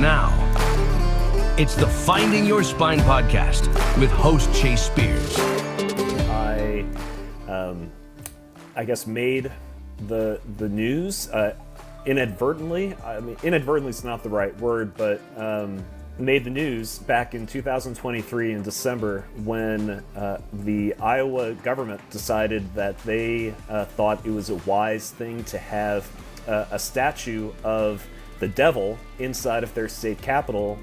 now. It's the Finding Your Spine podcast with host Chase Spears. I guess made the news inadvertently. I mean, inadvertently is not the right word, but made the news back in 2023 in December when the Iowa government decided that they thought it was a wise thing to have a statue of the devil inside of their state capitol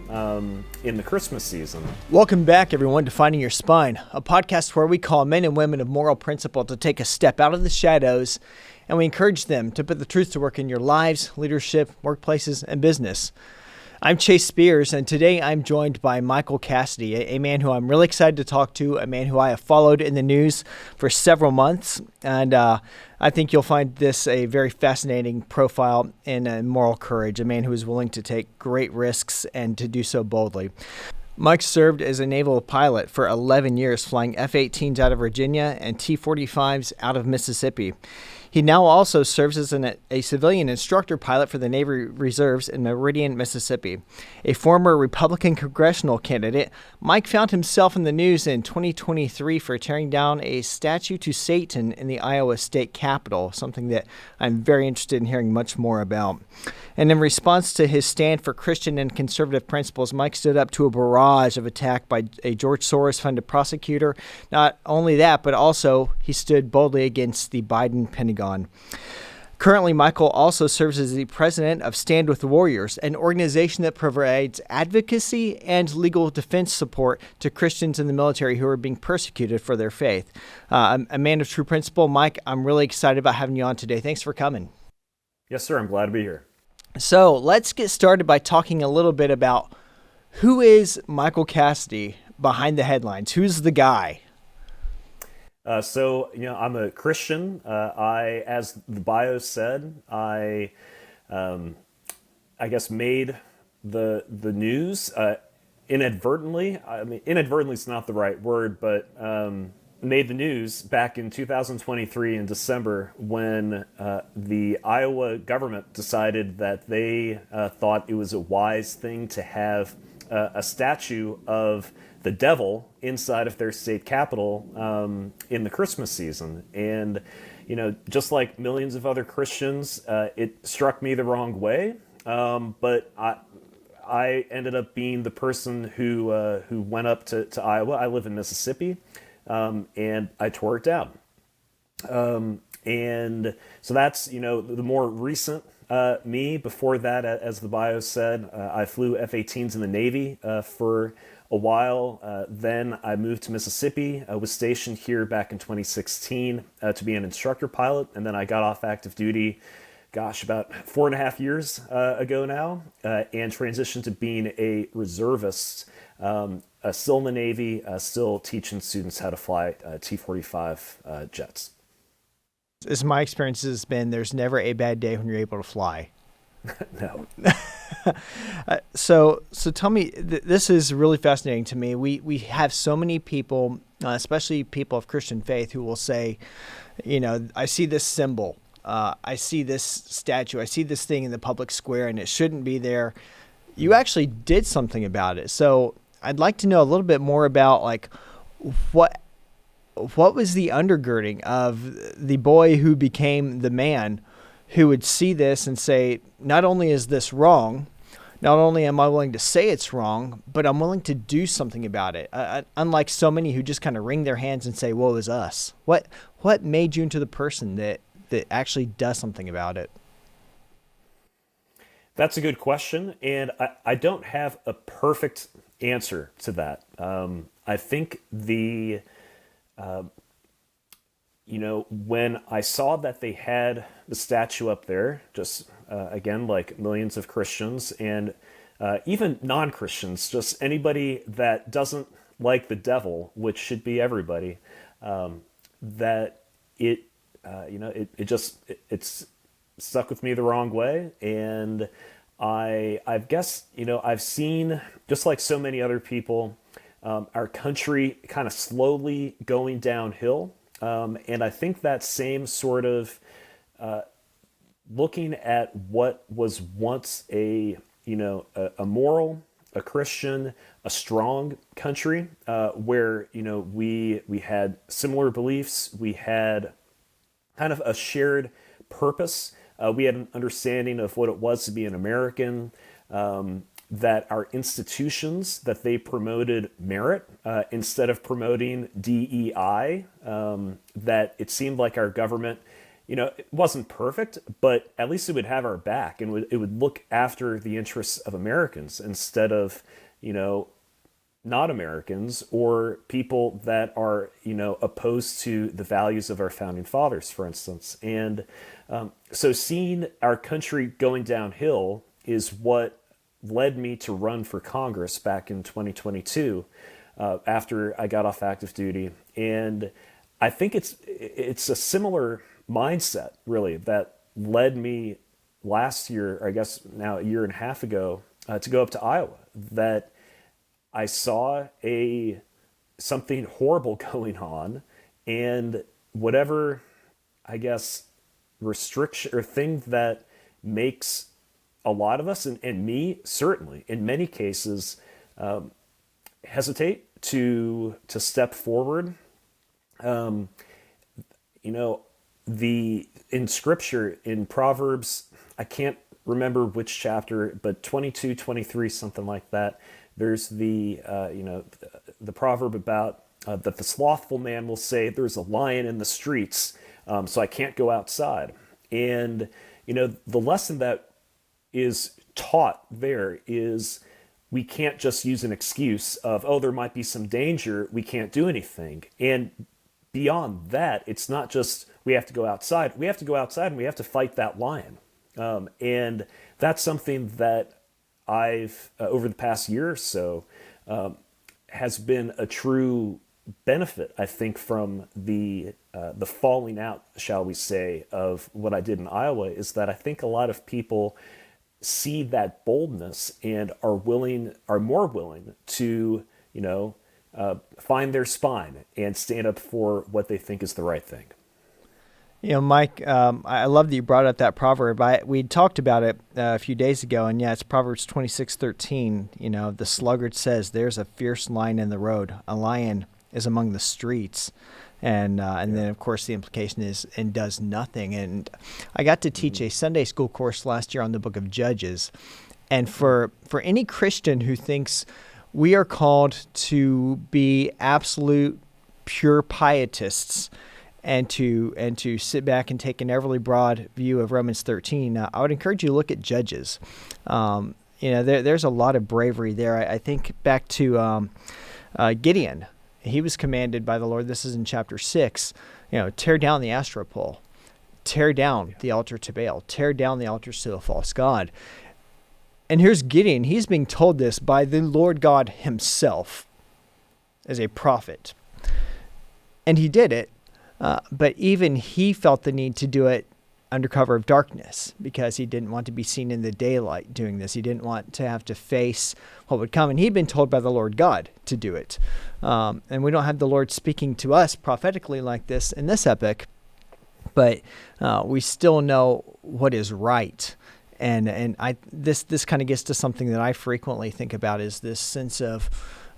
in the Christmas season. Welcome back, everyone, to Finding Your Spine, a podcast where we call men and women of moral principle to take a step out of the shadows, and we encourage them to put the truth to work in your lives, leadership, workplaces, and business. I'm Chase Spears, and today I'm joined by Michael Cassidy, a man who I'm really excited to talk to, a man who I have followed in the news for several months, and I think you'll find this a very fascinating profile in moral courage, a man who is willing to take great risks and to do so boldly. Mike served as a naval pilot for 11 years, flying F-18s out of Virginia and T-45s out of Mississippi. He now also serves as a civilian instructor pilot for the Navy Reserves in Meridian, Mississippi. A former Republican congressional candidate, Mike found himself in the news in 2023 for tearing down a statue to Satan in the Iowa state capitol, something that I'm very interested in hearing much more about. And in response to his stand for Christian and conservative principles, Mike stood up to a barrage of attack by a George Soros-funded prosecutor. Not only that, but also he stood boldly against the Biden Pentagon. Currently, Michael also serves as the president of Stand With Warriors, an organization that provides advocacy and legal defense support to Christians in the military who are being persecuted for their faith. A man of true principle. Mike, I'm really excited about having you on today. Thanks for coming. Yes, sir. I'm glad to be here. So let's get started by talking a little bit about who is Michael Cassidy behind the headlines. Who's the guy? I'm a Christian. As the bio said, I guess made the news inadvertently. I mean, inadvertently is not the right word, but made the news back in 2023 in December when the Iowa government decided that they thought it was a wise thing to have a statue of the devil inside of their state capitol in the Christmas season. And, just like millions of other Christians, it struck me the wrong way. But I ended up being the person who went up to Iowa. I live in Mississippi, and I tore it down. And so that's, the more recent me. Before that, as the bio said, I flew F-18s in the Navy for a while. Then I moved to Mississippi. I was stationed here back in 2016 to be an instructor pilot. And then I got off active duty, about 4.5 years ago now, and transitioned to being a reservist, still in the Navy, still teaching students how to fly T-45 jets. As my experience has been, there's never a bad day when you're able to fly. No. So tell me, this is really fascinating to me. We have so many people, especially people of Christian faith, who will say, I see this symbol, I see this statue, I see this thing in the public square, and it shouldn't be there. You actually did something about it. So I'd like to know a little bit more about what was the undergirding of the boy who became the man who would see this and say, not only is this wrong, not only am I willing to say it's wrong, but I'm willing to do something about it. Unlike so many who just kind of wring their hands and say, woe is us. What made you into the person that actually does something about it? That's a good question, and I don't have a perfect answer to that. I think when I saw that they had the statue up there, just again, like millions of Christians and even non-Christians, just anybody that doesn't like the devil, which should be everybody, that it's stuck with me the wrong way. And I guess, I've seen, just like so many other people, our country kind of slowly going downhill. And I think that same sort of looking at what was once a a moral, a Christian, a strong country, where, we had similar beliefs, we had kind of a shared purpose. We had an understanding of what it was to be an American, that our institutions, that they promoted merit instead of promoting DEI, that it seemed like our government, it wasn't perfect, but at least it would have our back, and it would look after the interests of Americans instead of, not Americans or people that are, opposed to the values of our founding fathers, for instance. And so seeing our country going downhill is what led me to run for Congress back in 2022, after I got off active duty. And I think it's a similar mindset, really, that led me last year, or I guess now a year and a half ago, to go up to Iowa, that I saw something horrible going on, and whatever, I guess, restriction or thing that makes a lot of us, and me certainly, in many cases, hesitate to step forward. In Scripture, in Proverbs, I can't remember which chapter, but 22, 23, something like that. There's the proverb about that the slothful man will say, "There's a lion in the streets, so I can't go outside." And the lesson that is taught there is we can't just use an excuse of, oh, there might be some danger, we can't do anything. And beyond that, it's not just we have to go outside. We have to go outside and we have to fight that lion. And that's something that I've, over the past year or so, has been a true benefit, I think, from the falling out, shall we say, of what I did in Iowa, is that I think a lot of people see that boldness and are more willing to, find their spine and stand up for what they think is the right thing. Mike, I love that you brought up that proverb. We talked about it a few days ago, and it's Proverbs 26:13. The sluggard says, "There's a fierce lion in the road. A lion is among the streets." And then, of course, the implication is, and does nothing. And I got to teach a Sunday school course last year on the book of Judges. And for any Christian who thinks we are called to be absolute pure pietists, and to sit back and take an overly broad view of Romans 13, I would encourage you to look at Judges. There's a lot of bravery there. I think back to Gideon. He was commanded by the Lord, this is in chapter 6, tear down the Asherah pole, tear down the altar to Baal, tear down the altars to the false god. And here's Gideon. He's being told this by the Lord God himself as a prophet. And he did it. But even he felt the need to do it under cover of darkness because he didn't want to be seen in the daylight doing this. He didn't want to have to face what would come. And he'd been told by the Lord God to do it. And we don't have the Lord speaking to us prophetically like this in this epic, but we still know what is right. And this kind of gets to something that I frequently think about, is this sense of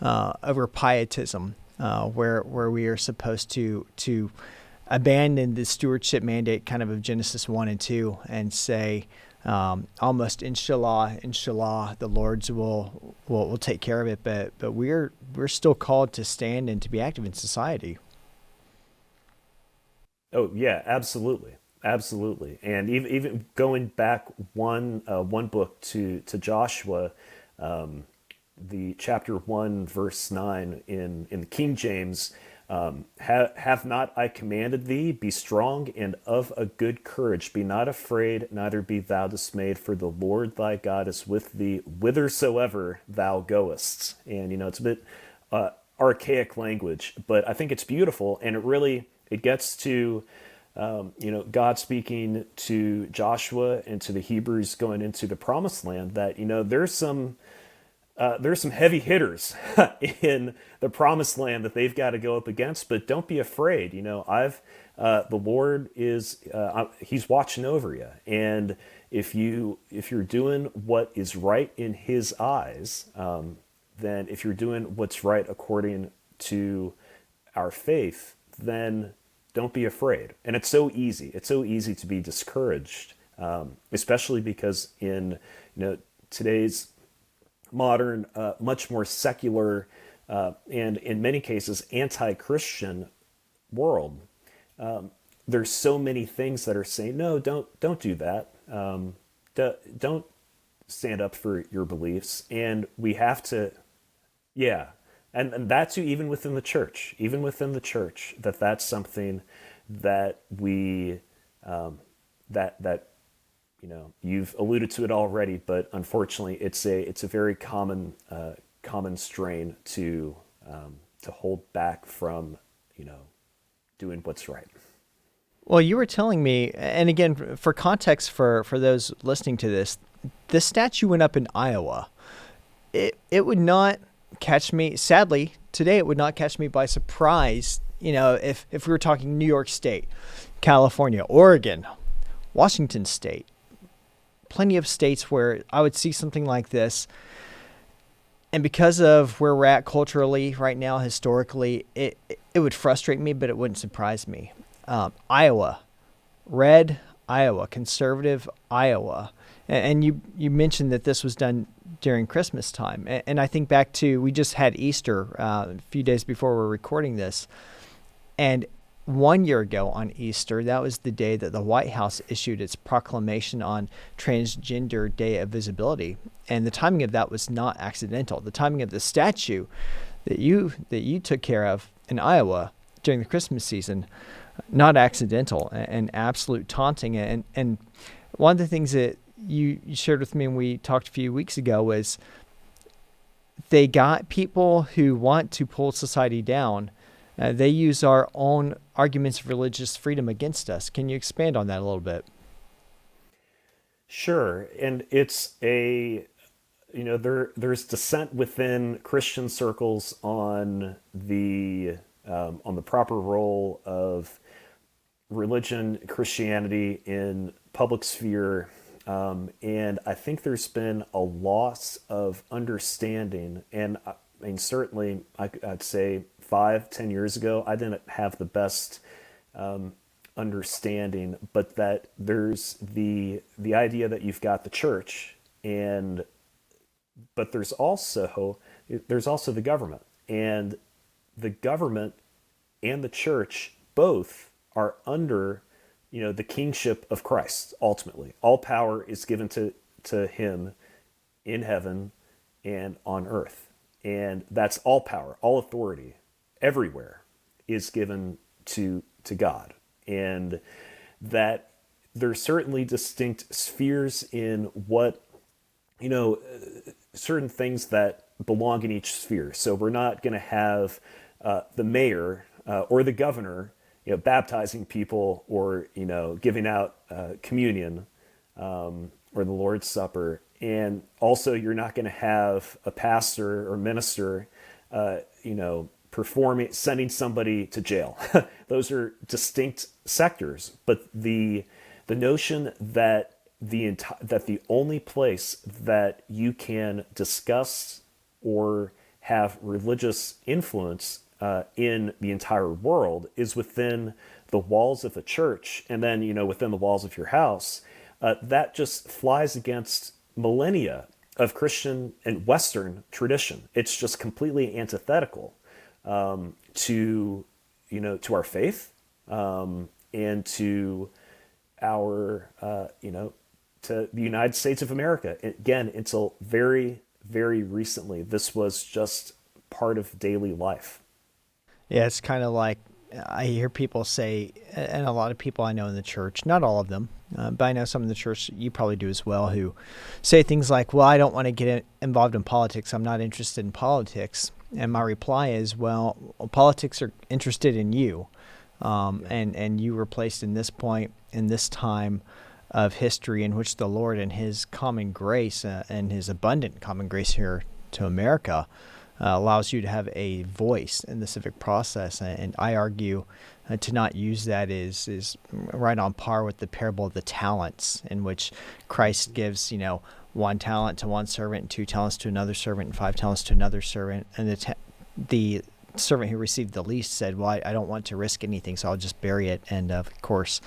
over pietism, where we are supposed to abandon the stewardship mandate kind of Genesis 1 and 2 and say, almost inshallah, the Lord's will take care of it. But we're still called to stand and to be active in society. Oh yeah, absolutely. Absolutely. And even going back one book to Joshua, the chapter 1, verse 9 in the King James, have not I commanded thee, be strong and of a good courage, be not afraid, neither be thou dismayed, for the Lord thy God is with thee whithersoever thou goest. And, it's a bit archaic language, but I think it's beautiful, and it gets to, God speaking to Joshua and to the Hebrews going into the promised land, that, there's some heavy hitters in the promised land that they've got to go up against, but don't be afraid. The Lord is, he's watching over you. And if you're doing what is right in His eyes, then if you're doing what's right according to our faith, then don't be afraid. And it's so easy. It's so easy to be discouraged, especially because in today's modern, much more secular, and in many cases anti-Christian world, there's so many things that are saying, no, don't do that. Don't stand up for your beliefs. And we have to, yeah. And that's even within the church, that's something that we, that you've alluded to it already, but unfortunately it's a very common strain to hold back from, doing what's right. Well, you were telling me, and again, for context for those listening to this statue went up in Iowa. It would not catch me, sadly, today it would not catch me by surprise, if we were talking New York State, California, Oregon, Washington State, plenty of states where I would see something like this. And because of where we're at culturally right now, historically, it would frustrate me, but it wouldn't surprise me. Iowa, red Iowa, conservative Iowa. And you mentioned that this was done during Christmas time. And I think back to, we just had Easter a few days before we're recording this. And 1 year ago on Easter, that was the day that the White House issued its proclamation on Transgender Day of Visibility. And the timing of that was not accidental. The timing of the statue that you took care of in Iowa during the Christmas season, not accidental, and absolute taunting. And one of the things that you shared with me when we talked a few weeks ago was they got people who want to pull society down. They use our own arguments of religious freedom against us. Can you expand on that a little bit? Sure. And it's there's dissent within Christian circles on the proper role of religion, Christianity in public sphere. And I think there's been a loss of understanding. And I mean, certainly I'd say 5-10 years ago, I didn't have the best understanding, but that there's the idea that you've got the church, but there's also the government, and the government and the church both are under the kingship of Christ. Ultimately, all power is given to him in heaven and on earth, and that's all power, all authority everywhere is given to God. And that there's certainly distinct spheres in what, certain things that belong in each sphere. So we're not going to have the mayor or the governor, baptizing people or, giving out communion or the Lord's Supper. And also you're not going to have a pastor or minister, sending somebody to jail. Those are distinct sectors, but the notion that the only place that you can discuss or have religious influence in the entire world is within the walls of a church, and then within the walls of your house, that just flies against millennia of Christian and Western tradition. It's just completely antithetical to our faith, and to our to the United States of America. Again, until very, very recently, this was just part of daily life. Yeah, it's kind of like I hear people say, and a lot of people I know in the church, not all of them, but I know some in the church, you probably do as well, who say things like, well, I don't want to get involved in politics. I'm not interested in politics. And my reply is, well, politics are interested in you. And you were placed in this point, in this time of history in which the Lord and his common grace and his abundant common grace here to America allows you to have a voice in the civic process. And I argue to not use that is right on par with the parable of the talents, in which Christ gives, 1 talent to one servant, and 2 talents to another servant, and 5 talents to another servant. And the servant who received the least said, well, I don't want to risk anything, so I'll just bury it. And of course,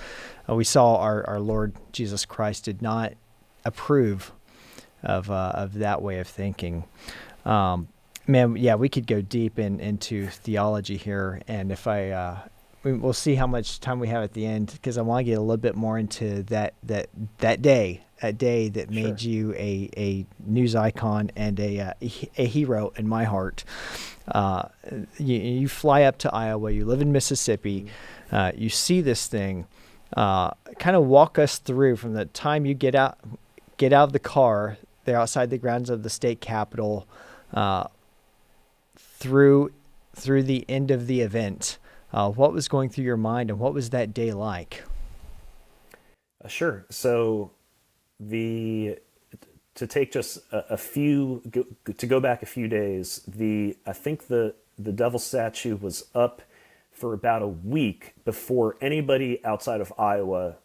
we saw our Lord Jesus Christ did not approve of that way of thinking. Man, yeah, we could go deep into theology here, and if we'll see how much time we have at the end, because I want to get a little bit more into that day that made you a news icon and a hero in my heart. You fly up to Iowa, you live in Mississippi, you see this thing. Kind of walk us through from the time you get out of the car. They're outside the grounds of the state capitol, through the end of the event. What was going through your mind, and what was that day like? Sure. So to take just to go back a few days, I think the devil statue was up for about a week before anybody outside of Iowa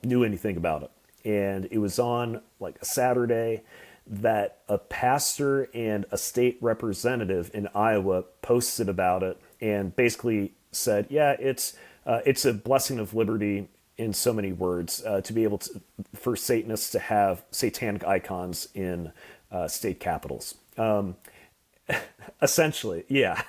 knew anything about it. And it was on like a Saturday that a pastor and a state representative in Iowa posted about it and basically said, yeah, it's a blessing of liberty in so many words, to be able for Satanists to have satanic icons in state capitals. Essentially, yeah.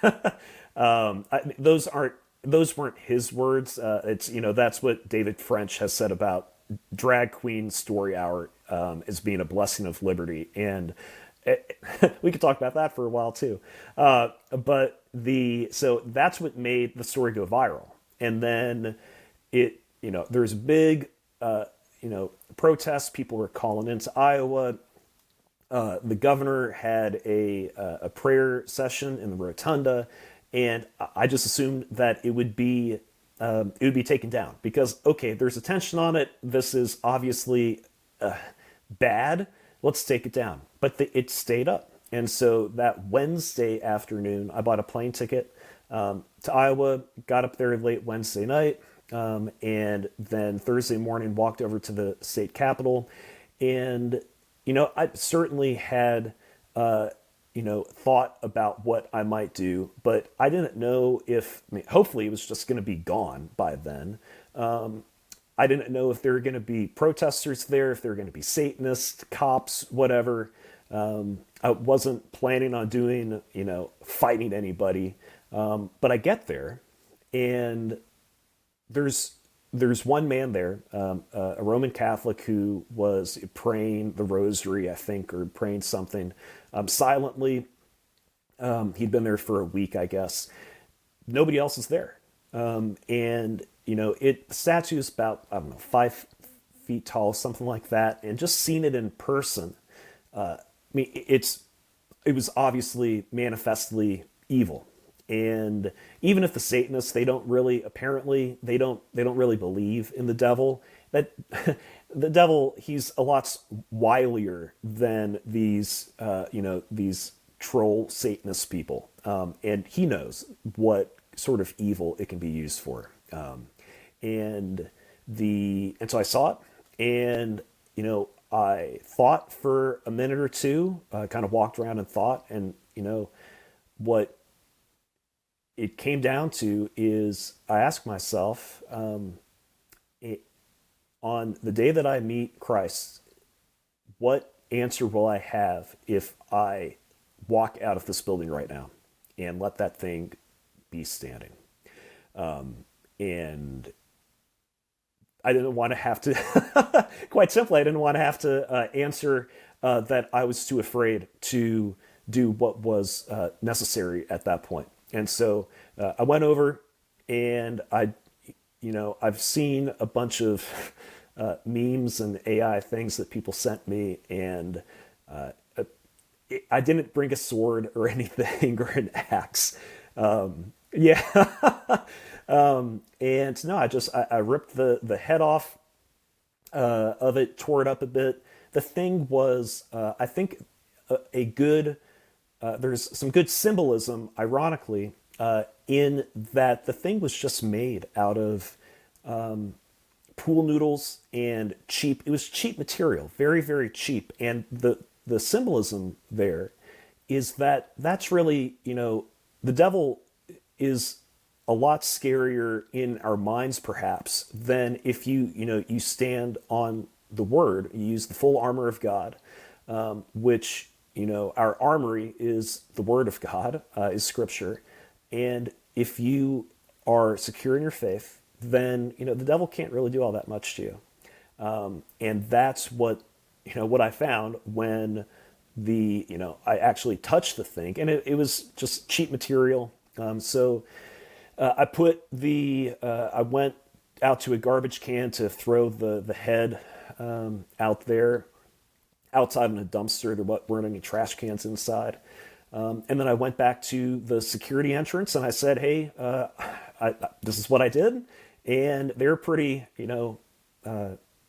Those weren't his words. That's what David French has said about drag queen story hour as being a blessing of liberty, and we could talk about that for a while too. So that's what made the story go viral, and then there's big protests. People were calling into Iowa. The governor had a prayer session in the rotunda, and I just assumed that it would be taken down because, okay, there's attention on it. This is obviously bad. Let's take it down. But it stayed up. And so that Wednesday afternoon, I bought a plane ticket to Iowa, got up there late Wednesday night, and then Thursday morning walked over to the state capitol. And, I certainly had, thought about what I might do, but I didn't know hopefully it was just going to be gone by then. I didn't know if there were going to be protesters there, if there were going to be Satanists, cops, whatever. I wasn't planning on doing, fighting anybody. But I get there, and there's one man there, a Roman Catholic who was praying the rosary, I think, or praying something silently. He'd been there for a week, I guess. Nobody else is there. And, the statue is about, 5 feet tall, something like that. And just seeing it in person, it was obviously manifestly evil. And even if the Satanists, they don't really believe in the devil, that the devil, he's a lot wilier than these troll Satanist people. And he knows what sort of evil it can be used for. And so I saw it, and, I thought for a minute or two, kind of walked around and thought, and, what it came down to is I asked myself, on the day that I meet Christ, what answer will I have if I walk out of this building right now and let that thing be standing? And I didn't want to have to, quite simply, I didn't want to have to answer that I was too afraid to do what was necessary at that point. And so I went over, and I've seen a bunch of memes and AI things that people sent me, and I didn't bring a sword or anything or an axe. And no, I ripped the head off of it, tore it up a bit. The thing was, I think, a good there's some good symbolism, ironically, in that the thing was just made out of pool noodles and cheap. It was cheap material, very, very cheap. And the symbolism there is that that's really, the devil is a lot scarier in our minds, perhaps, than if you stand on the word, you use the full armor of God, which, our armory is the word of God, is scripture. And if you are secure in your faith, then, the devil can't really do all that much to you. And that's what I found when I actually touched the thing, and it was just cheap material. So I I went out to a garbage can to throw the head out there, outside in a dumpster. There weren't any trash cans inside. And then I went back to the security entrance and I said, hey, this is what I did. And they're pretty,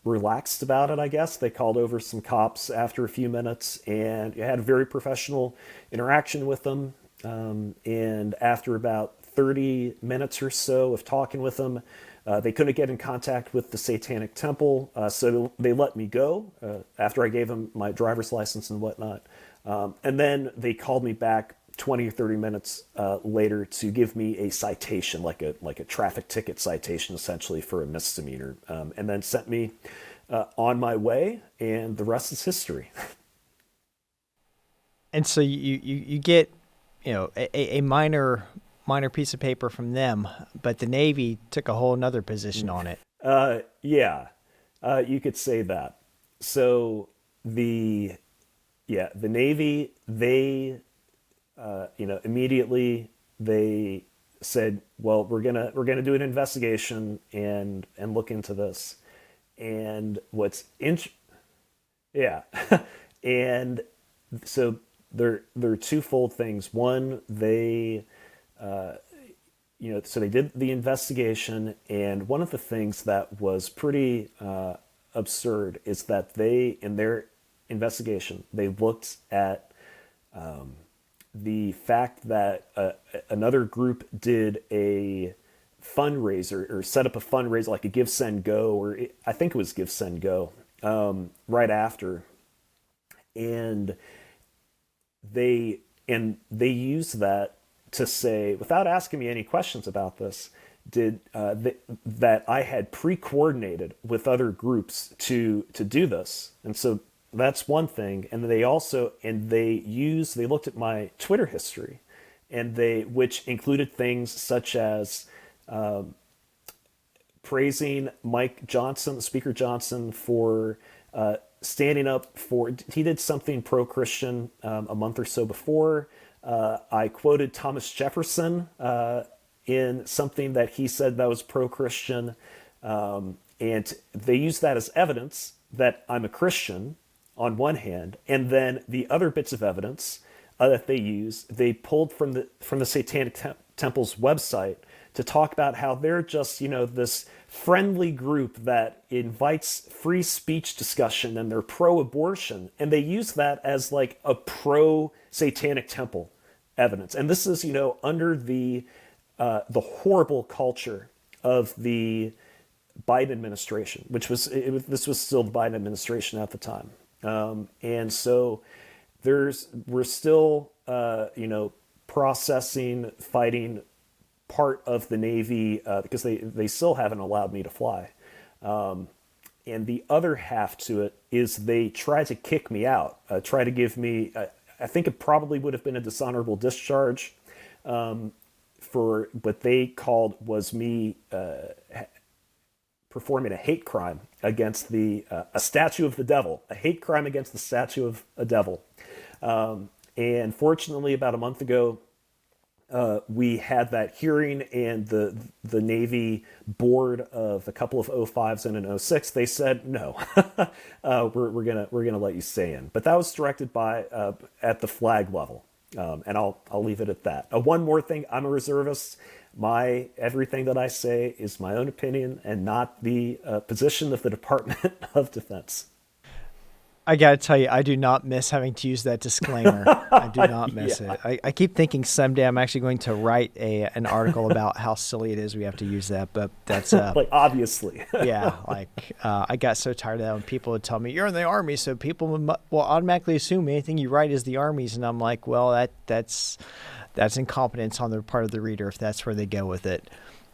relaxed about it, I guess. They called over some cops after a few minutes, and I had a very professional interaction with them. And after about 30 minutes or so of talking with them, they couldn't get in contact with the Satanic Temple, so they let me go after I gave them my driver's license and whatnot. And then they called me back 20 or 30 minutes later to give me a citation, like a traffic ticket citation, essentially, for a misdemeanor, and then sent me on my way, and the rest is history. And so you get, a minor piece of paper from them, but the Navy took a whole nother position on it. Yeah, you could say that. So the Navy, they, immediately they said, well, we're gonna do an investigation and look into this. And and so there are twofold things. One, they, so they did the investigation, and one of the things that was pretty absurd is that they, in their investigation, they looked at the fact that another group did a fundraiser, or set up a fundraiser, like a Give, Send, Go, or I think it was Give, Send, Go, right after. And they used that to say, without asking me any questions about this, that I had pre-coordinated with other groups to do this. And so that's one thing. And they looked at my Twitter history, and which included things such as praising Mike Johnson, Speaker Johnson, for standing up for, he did something pro-Christian a month or so before. I quoted Thomas Jefferson in something that he said that was pro-Christian. And they used that as evidence that I'm a Christian on one hand, and then the other bits of evidence that they pulled from the Satanic Temple's website to talk about how they're just, this friendly group that invites free speech discussion, and they're pro-abortion. And they use that as like a pro-Satanic Temple evidence. And this is, under the horrible culture of the Biden administration, this was still the Biden administration at the time. And so we're still, processing, fighting part of the Navy, because they still haven't allowed me to fly. And the other half to it is they try to kick me out, try to give me, I think it probably would have been a dishonorable discharge, for what they called was me performing a hate crime against a statue of the devil, a hate crime against the statue of a devil. And fortunately, about a month ago, we had that hearing, and the Navy board of a couple of 05s and an 06, they said, no, we're gonna let you stay in. But that was directed by at the flag level. And I'll leave it at that. One more thing, I'm a reservist. Everything that I say is my own opinion and not the position of the Department of Defense. I gotta tell you, I do not miss having to use that disclaimer. I do not miss Yeah. it. I keep thinking someday I'm actually going to write an article about how silly it is we have to use that, but that's Like, obviously. yeah, I got so tired of that when people would tell me you're in the army, so people will automatically assume anything you write is the army's, and I'm like, well, that's incompetence on the part of the reader if that's where they go with it.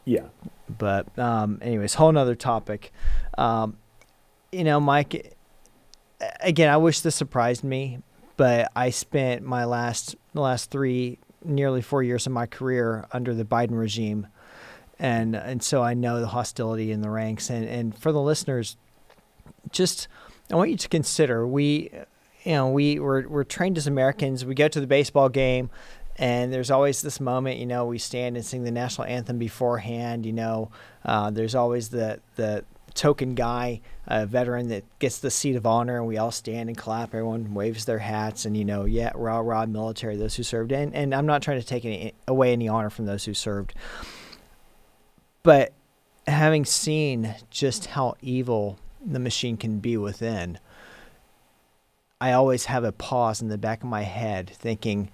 Yeah. But anyways, whole nother topic. Mike, again, I wish this surprised me, but I spent the last 3, nearly 4 years of my career under the Biden regime. And so I know the hostility in the ranks. And for the listeners, I want you to consider, we're trained as Americans. We go to the baseball game, and there's always this moment, we stand and sing the national anthem beforehand. There's always the token guy, a veteran that gets the seat of honor, and we all stand and clap. Everyone waves their hats, and rah rah military, those who served. And I'm not trying to take away any honor from those who served, but having seen just how evil the machine can be within, I always have a pause in the back of my head thinking,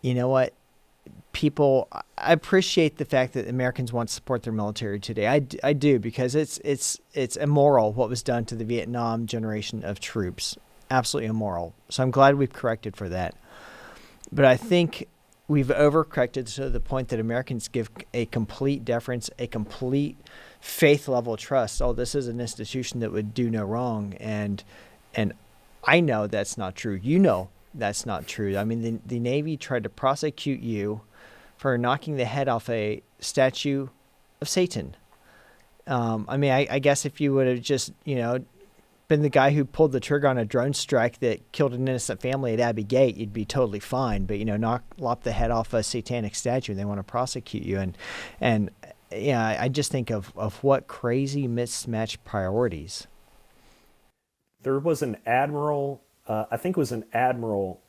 you know what? I appreciate the fact that Americans want to support their military today. I do, because it's immoral what was done to the Vietnam generation of troops. Absolutely immoral. So I'm glad we've corrected for that. But I think we've overcorrected to the point that Americans give a complete deference, a complete faith level trust. Oh, this is an institution that would do no wrong. And I know that's not true. That's not true. I mean, the Navy tried to prosecute you for knocking the head off a statue of Satan. I guess if you would have just, been the guy who pulled the trigger on a drone strike that killed an innocent family at Abbey Gate, you'd be totally fine. But, lop the head off a satanic statue, and they want to prosecute you. And I just think of what crazy mismatched priorities. There was an admiral, I think it was an admiral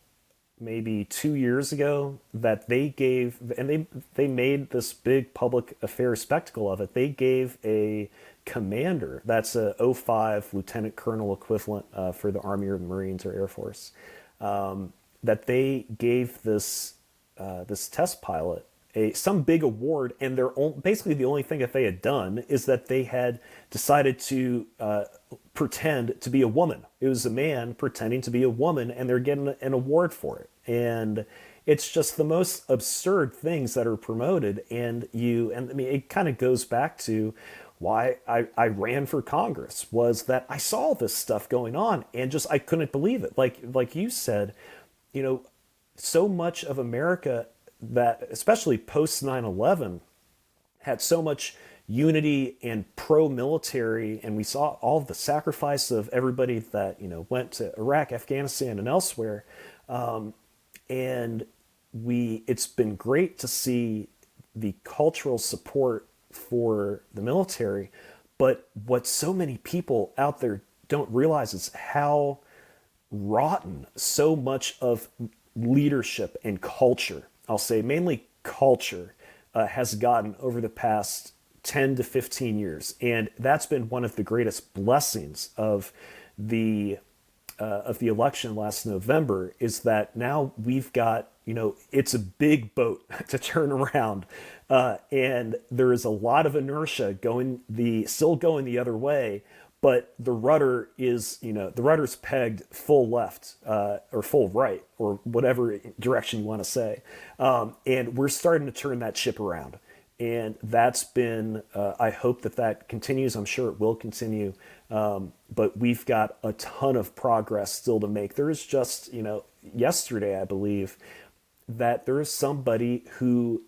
maybe 2 years ago, that they gave, and they made this big public affairs spectacle of it. They gave a commander, that's a 05 lieutenant colonel equivalent for the Army or the Marines or Air Force, that they gave this test pilot some big award, and basically the only thing that they had done is that they had decided to pretend to be a woman. It was a man pretending to be a woman, and they're getting an award for it. And it's just the most absurd things that are promoted. And it kind of goes back to why I ran for Congress, was that I saw this stuff going on and I couldn't believe it. Like you said, so much of America, that especially post 9/11, had so much unity and pro-military, and we saw all of the sacrifice of everybody that went to Iraq, Afghanistan, and elsewhere, and it's been great to see the cultural support for the military. But what so many people out there don't realize is how rotten so much of leadership and culture, I'll say mainly culture, has gotten over the past 10 to 15 years. And that's been one of the greatest blessings of the election last November, is that now we've got, it's a big boat to turn around. And there is a lot of inertia still going the other way, but the rudder is, the rudder's pegged full left, or full right, or whatever direction you want to say. And we're starting to turn that ship around. And that's been, I hope that continues. I'm sure it will continue. But we've got a ton of progress still to make. There is just, yesterday, I believe, that there is somebody who,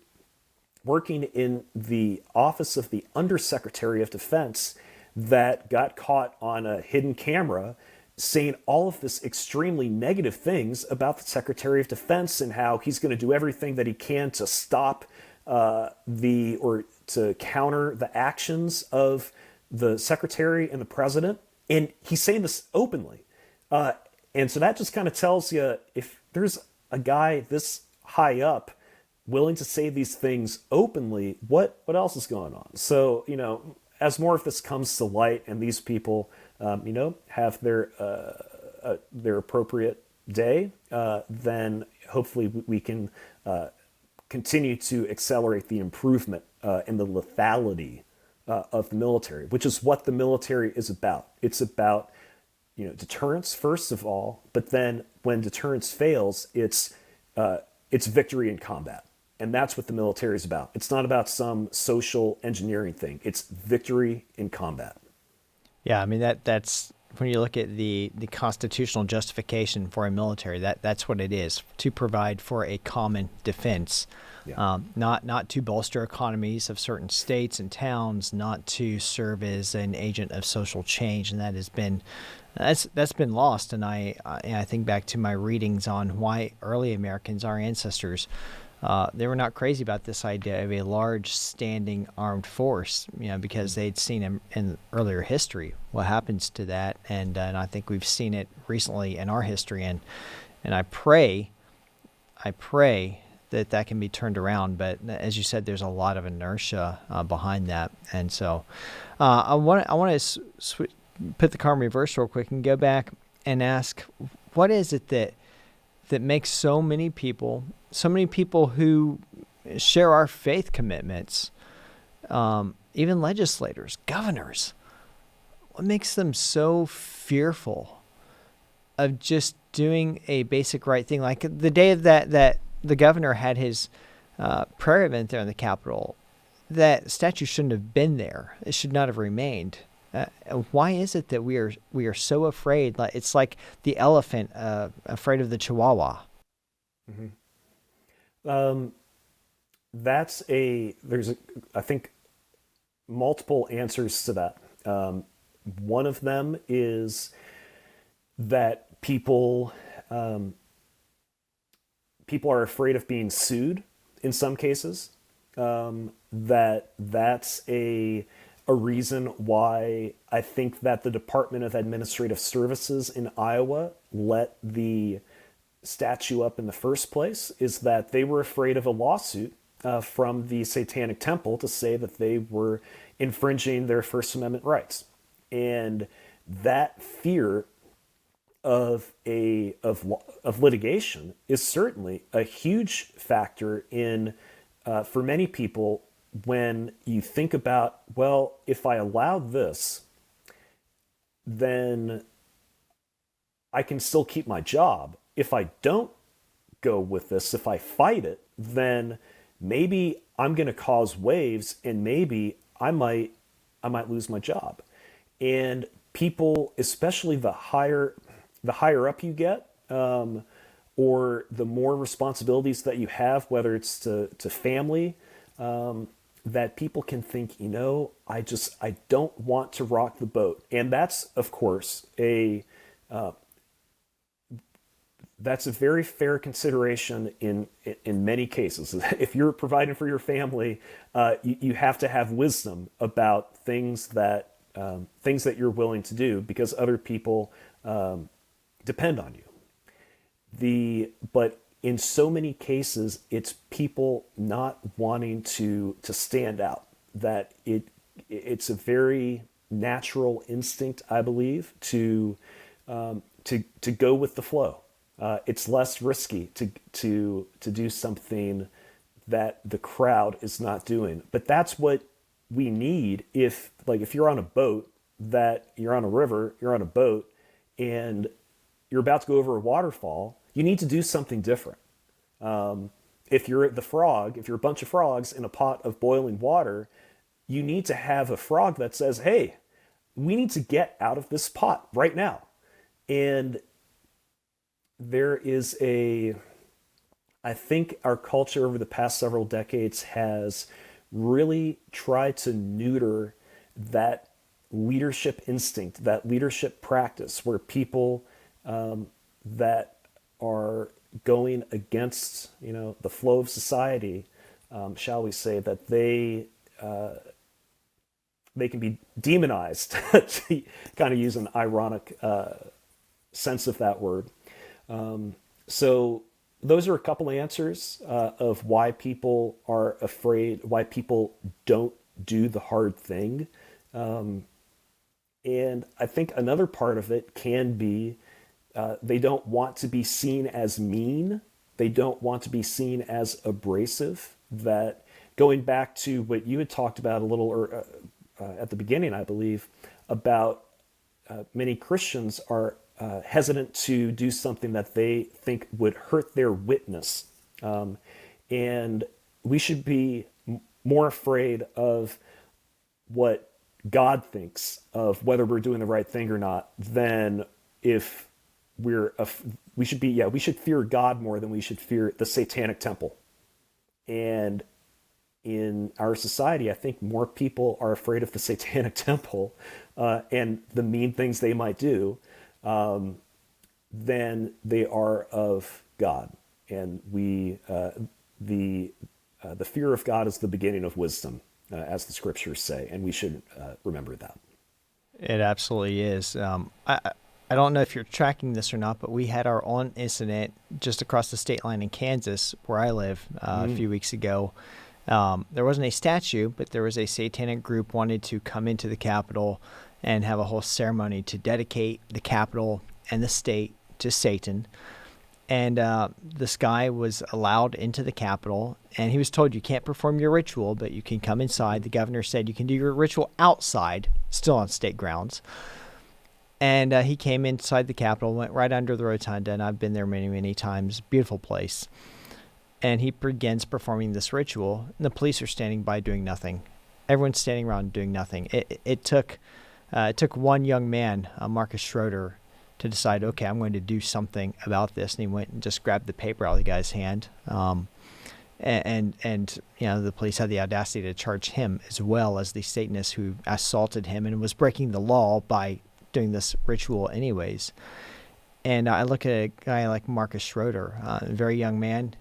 working in the office of the Undersecretary of Defense, that got caught on a hidden camera saying all of this extremely negative things about the Secretary of Defense, and how he's going to do everything that he can to stop or to counter the actions of the Secretary and the President. And he's saying this openly. And so that just kind of tells you, if there's a guy this high up willing to say these things openly, what else is going on? So, as more of this comes to light, and these people, have their their appropriate day, then hopefully we can continue to accelerate the improvement in the lethality of the military, which is what the military is about. It's about deterrence first of all, but then when deterrence fails, it's victory in combat. And that's what the military is about. It's not about some social engineering thing. It's victory in combat. Yeah, I mean that's when you look at the constitutional justification for a military, that's what it is, to provide for a common defense. Yeah. Not to bolster economies of certain states and towns, not to serve as an agent of social change, and that's been lost. And I think back to my readings on why early Americans, our ancestors, they were not crazy about this idea of a large standing armed force, because they'd seen in earlier history what happens to that, and I think we've seen it recently in our history, and I pray that can be turned around. But as you said, there's a lot of inertia behind that, and so I want to put the car in reverse real quick and go back and ask, what is it that makes so many people who share our faith commitments, even legislators, governors, what makes them so fearful of just doing a basic right thing? Like the day that the governor had his prayer event there in the Capitol, that statue shouldn't have been there. It should not have remained. Why is it that we are so afraid? Like it's like the elephant afraid of the chihuahua. Mm-hmm. There's I think multiple answers to that. One of them is that people are afraid of being sued in some cases. That's a reason why I think that the Department of Administrative Services in Iowa let the statue up in the first place, is that they were afraid of a lawsuit from the Satanic Temple to say that they were infringing their First Amendment rights. And that fear of litigation is certainly a huge factor in for many people when you think about, well, if I allow this, then I can still keep my job. If I don't go with this, if I fight it, then maybe I'm going to cause waves, and maybe I might lose my job. And people, especially the higher up you get, or the more responsibilities that you have, whether it's to family, that people can think, I don't want to rock the boat. And that's, of course, that's a very fair consideration in many cases. If you're providing for your family, you have to have wisdom about things that you're willing to do, because other people depend on you. But in so many cases, it's people not wanting to stand out. That it's a very natural instinct, I believe, to go with the flow. It's less risky to do something that the crowd is not doing. But that's what we need if you're on a boat, that you're on a river, you're on a boat, and you're about to go over a waterfall, you need to do something different. If you're a bunch of frogs in a pot of boiling water, you need to have a frog that says, hey, we need to get out of this pot right now. And there is I think our culture over the past several decades has really tried to neuter that leadership instinct, that leadership practice, where people that are going against, the flow of society, shall we say, that they can be demonized, to kind of use an ironic sense of that word. So those are a couple answers of why people are afraid, why people don't do the hard thing. And I think another part of it can be They don't want to be seen as mean. They don't want to be seen as abrasive. That, going back to what you had talked about a little at the beginning, I believe, about many Christians are hesitant to do something that they think would hurt their witness. And we should be more afraid of what God thinks of whether we're doing the right thing or not than if we should fear God more than we should fear the Satanic temple. And in our society, I think more people are afraid of the Satanic temple and the mean things they might do than they are of God. And the fear of God is the beginning of wisdom, as the scriptures say, and we should remember that. It absolutely is. I don't know if you're tracking this or not, but we had our own incident just across the state line in Kansas, where I live, a few weeks ago. There wasn't a statue, but there was a satanic group wanted to come into the Capitol and have a whole ceremony to dedicate the Capitol and the state to Satan. And this guy was allowed into the Capitol, and he was told, you can't perform your ritual, but you can come inside. The governor said you can do your ritual outside, still on state grounds. And he came inside the Capitol, went right under the rotunda, and I've been there many, many times. Beautiful place. And he begins performing this ritual, and the police are standing by doing nothing. Everyone's standing around doing nothing. It took one young man, Marcus Schroeder, to decide, okay, I'm going to do something about this. And he went and just grabbed the paper out of the guy's hand. And the police had the audacity to charge him as well as the Satanist who assaulted him and was breaking the law by doing this ritual anyways. And I look at a guy like Marcus Schroeder, a very young man,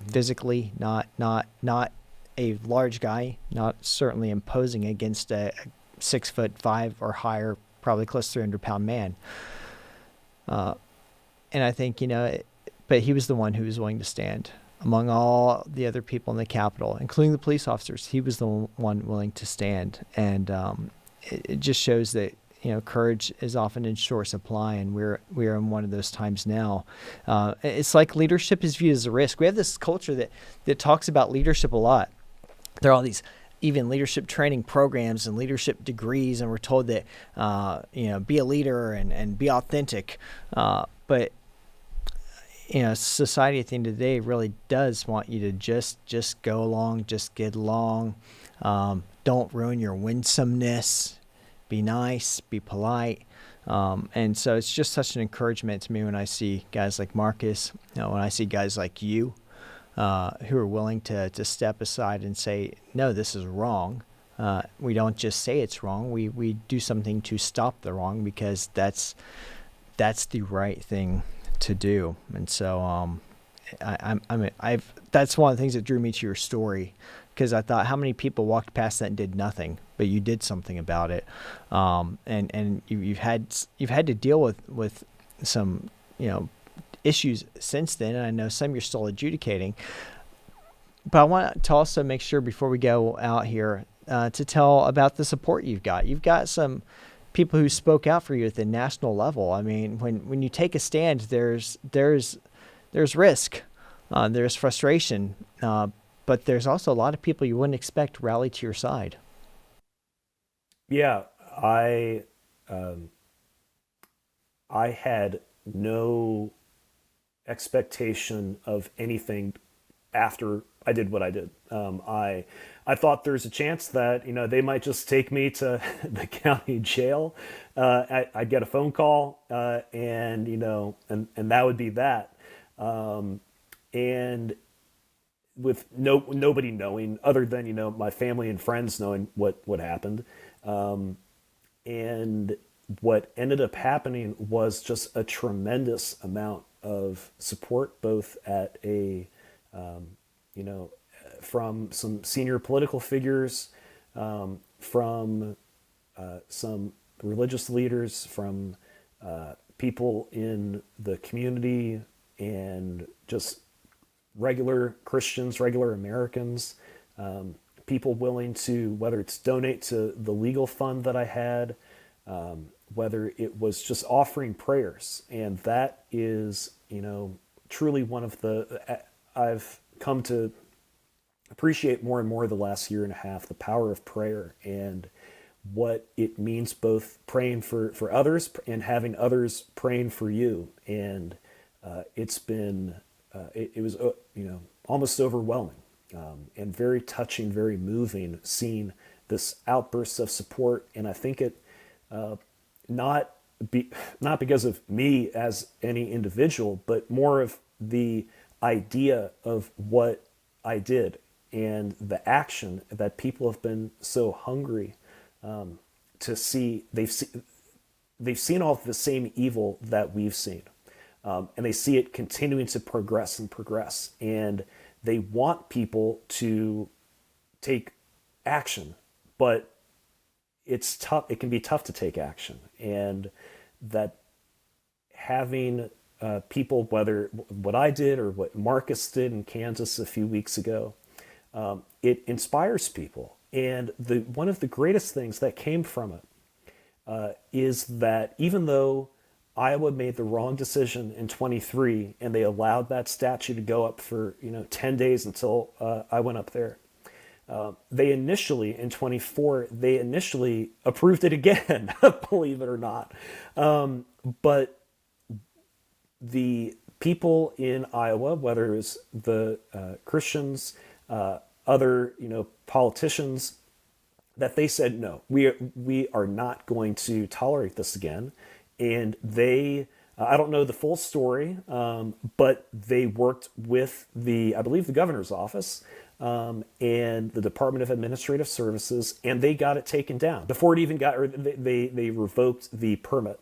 physically not a large guy, not certainly imposing against a 6'5" or higher, probably close to 300-pound man. And I think, but he was the one who was willing to stand among all the other people in the Capitol, including the police officers. He was the one willing to stand. And it just shows that, courage is often in short supply, and we are in one of those times now. It's like leadership is viewed as a risk. We have this culture that talks about leadership a lot. There are all these even leadership training programs and leadership degrees, and we're told that be a leader and be authentic. But society at the end of the day really does want you to just go along, just get along. Don't ruin your winsomeness. Be nice, be polite. And so it's just such an encouragement to me when I see guys like Marcus, when I see guys like you, who are willing to step aside and say, no, this is wrong. We don't just say it's wrong. We do something to stop the wrong, because that's the right thing to do. And so that's one of the things that drew me to your story, because I thought, how many people walked past that and did nothing, but you did something about it. And you've had to deal with some issues since then, and I know some you're still adjudicating. But I want to also make sure before we go out here to tell about the support you've got. You've got some people who spoke out for you at the national level. I mean, when you take a stand, there's risk, there's frustration, but there's also a lot of people you wouldn't expect rally to your side. Yeah, I had no expectation of anything after I did what I did. I thought there's a chance that they might just take me to the county jail. I'd get a phone call, and that would be that. And with nobody knowing, other than my family and friends knowing what happened. And what ended up happening was just a tremendous amount of support, both at from some senior political figures, from some religious leaders, from people in the community, and just regular Christians, regular Americans, people willing to, whether it's donate to the legal fund that I had, whether it was just offering prayers. And that is, truly one of I've come to appreciate more and more the last year and a half, the power of prayer and what it means, both praying for others and having others praying for you. And it's been, it was, almost overwhelming and very touching, very moving, seeing this outburst of support. And I think it, not because of me as any individual, but more of the idea of what I did and the action that people have been so hungry to see. They've seen all the same evil that we've seen, and they see it continuing to progress and progress, and they want people to take action, but it's tough. It can be tough to take action, and that having people, whether what I did or what Marcus did in Kansas a few weeks ago, it inspires people. And one of the greatest things that came from it is that even though Iowa made the wrong decision in 23 and they allowed that statue to go up for 10 days until I went up there, they initially, in 24, they initially approved it again, believe it or not. But the people in Iowa, whether it was the Christians, other politicians, that they said, no, we are not going to tolerate this again. And they, I don't know the full story, but they worked with I believe the governor's office, and the Department of Administrative Services, and they got it taken down before it even got, or they revoked the permit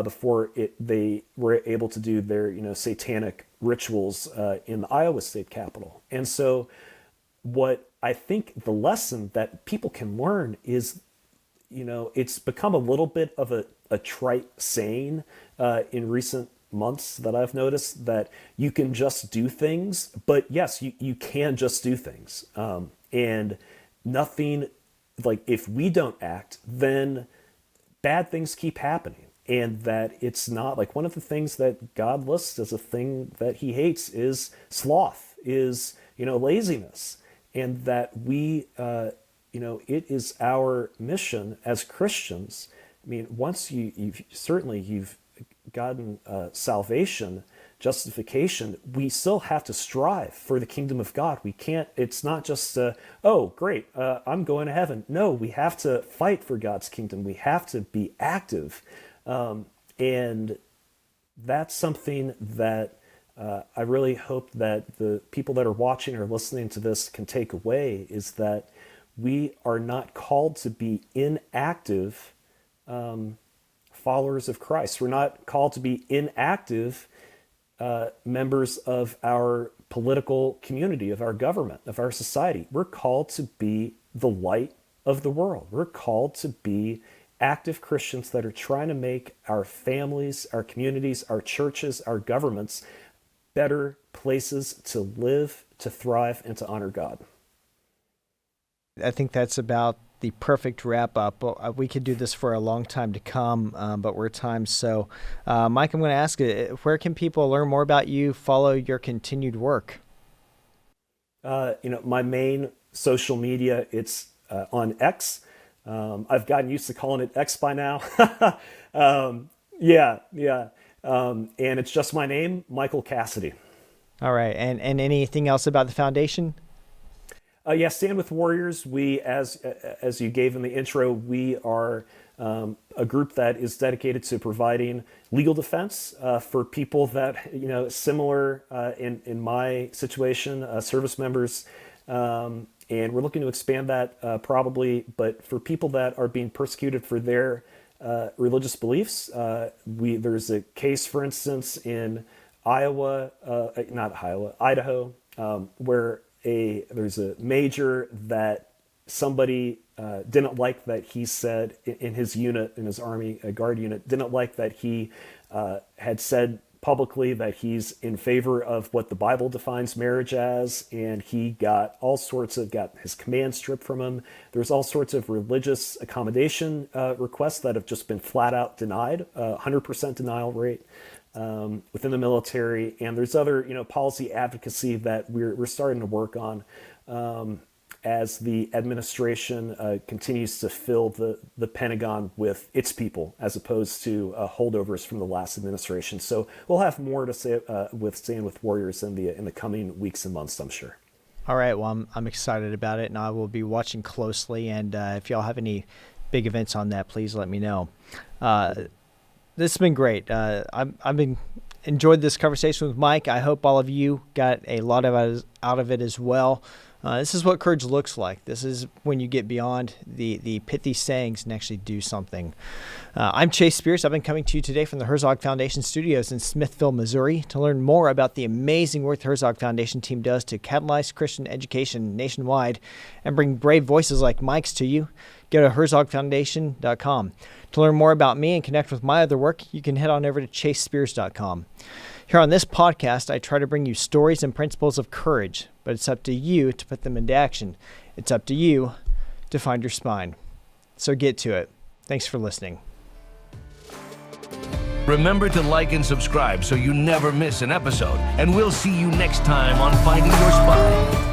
before they were able to do their satanic rituals in the Iowa state capitol. And so, what I think the lesson that people can learn is, it's become a little bit of a trite saying in recent months that I've noticed, that you can just do things. But yes, you can just do things. And nothing, like, if we don't act, then bad things keep happening. And that it's not, like, one of the things that God lists as a thing that he hates is sloth, is, laziness. And that we, it is our mission as Christians. I mean, once you've gotten salvation, justification, we still have to strive for the kingdom of God. We can't, it's not just, oh, great, I'm going to heaven. No, we have to fight for God's kingdom. We have to be active. And that's something that I really hope that the people that are watching or listening to this can take away, is that we are not called to be inactive followers of Christ. We're not called to be inactive members of our political community, of our government, of our society. We're called to be the light of the world. We're called to be active Christians that are trying to make our families, our communities, our churches, our governments better places to live, to thrive, and to honor God. I think that's about the perfect wrap up. We could do this for a long time to come, but we're at time. So, Mike, I'm going to ask you, where can people learn more about you, follow your continued work? My main social media, it's on X. I've gotten used to calling it X by now. Yeah. And it's just my name, Michael Cassidy. All right. And anything else about the foundation? Yeah, Stand With Warriors. We, as you gave in the intro, we are a group that is dedicated to providing legal defense for people that, similar in my situation, service members. And we're looking to expand that probably, but for people that are being persecuted for their religious beliefs, there's a case, for instance, in Idaho, where there's a major that somebody didn't like that he said in his unit, in his Army Guard unit, didn't like that he had said publicly that he's in favor of what the Bible defines marriage as, and he got his command stripped from him. There's all sorts of religious accommodation requests that have just been flat out denied, 100% denial rate within the military, and there's other policy advocacy that we're starting to work on as the administration continues to fill the Pentagon with its people as opposed to holdovers from the last administration. So we'll have more to say with Stand With Warriors in the coming weeks and months, I'm sure. All right. Well, I'm excited about it, and I will be watching closely. And if y'all have any big events on that, please let me know. This has been great. I've been enjoyed this conversation with Mike. I hope all of you got a lot out of it as well. This is what courage looks like. This is when you get beyond the pithy sayings and actually do something. I'm Chase Spears. I've been coming to you today from the Herzog Foundation Studios in Smithville, Missouri. To learn more about the amazing work the Herzog Foundation team does to catalyze Christian education nationwide and bring brave voices like Mike's to you, go to herzogfoundation.com. To learn more about me and connect with my other work, you can head on over to chasespears.com. Here on this podcast, I try to bring you stories and principles of courage, but it's up to you to put them into action. It's up to you to find your spine. So get to it. Thanks for listening. Remember to like and subscribe so you never miss an episode, and we'll see you next time on Finding Your Spine.